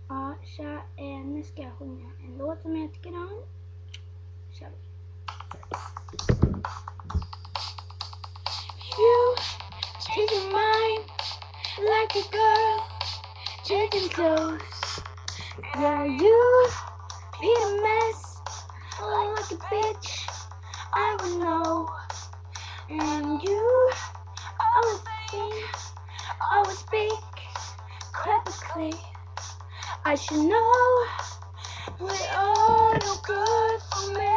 Ja, tja, nu ska jag sjunga en låt som jag tycker om. Kör vi. You take your mind like a girl, changing clothes. Yeah, you be a mess, like a bitch, I would know. And you always think, always speak, cleverly. I should know we're all no good for me.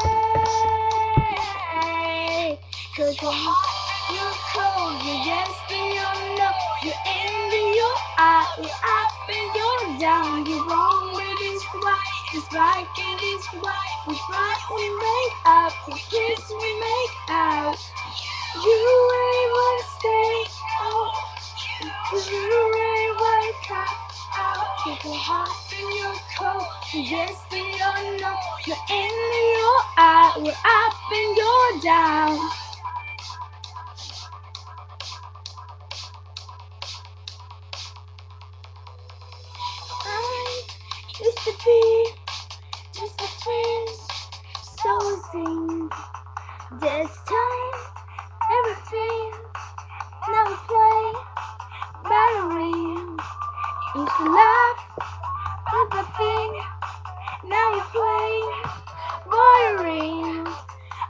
'Cause you're cold, you're yes and you're no. You're in and you're out, you're up and you're down. You're wrong, but it's right, it's right and it's right. We fight, we make up, we kiss, we make out. You ain't wanna stay, oh, you ain't wanna cut out. You're hot and you're cold, you're yes and you're no. You're in and you're out, we're up and you're down. I used to be just a friend, so it seems. This time, everything, now we play battery. Used to laugh with the thing, now we play watering.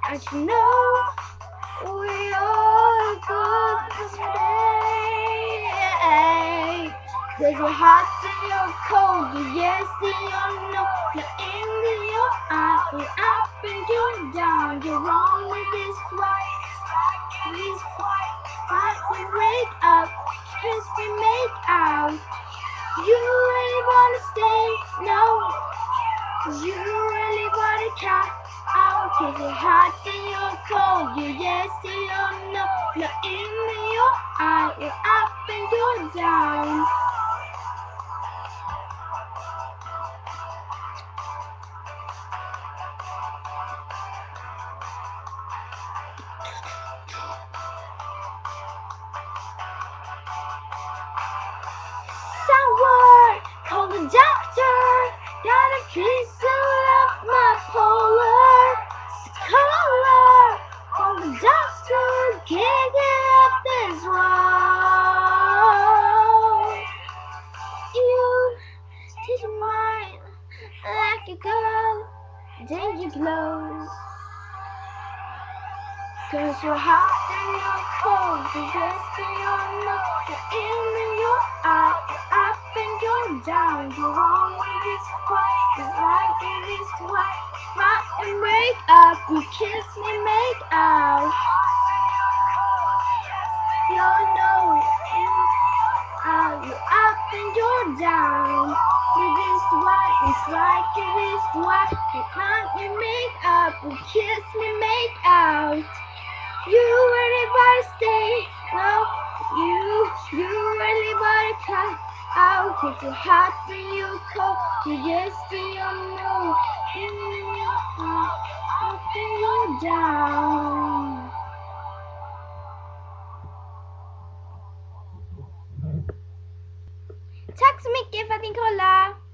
I should know we all good today. 'Cause you're hot and you're cold, you're yes and you're no. You're in and you're out, you're up and you're down. You're wrong with this right, this right. Fight, we wake up, kiss, we make out. You really wanna stay, no. You really wanna cut out. 'Cause you're hot and you're cold, you're yes and you're no. You're in and you're out, you're up and you're down. Someone call the doctor. Got a piece of my polar color. Call the doctor. Can't get up this wall. You take your mind like a girl. Danger close. 'Cause you're hot and you're cold, you're yes and you're no. You're in and you're out, you're up and you're down. You're wrong when it's right, you're right when it's right. Fight and break up, you kiss me, make out. You're no, you're in, out, you're up and you're down. With this right, it's right, it is right. You fight, we make up, we kiss me, make out. You really wanna stay, no. You really wanna cut out. 'Cause you're hot and you're cold, you're yes and you're no. You're up and you're down. Tack så mycket för att ni kollade!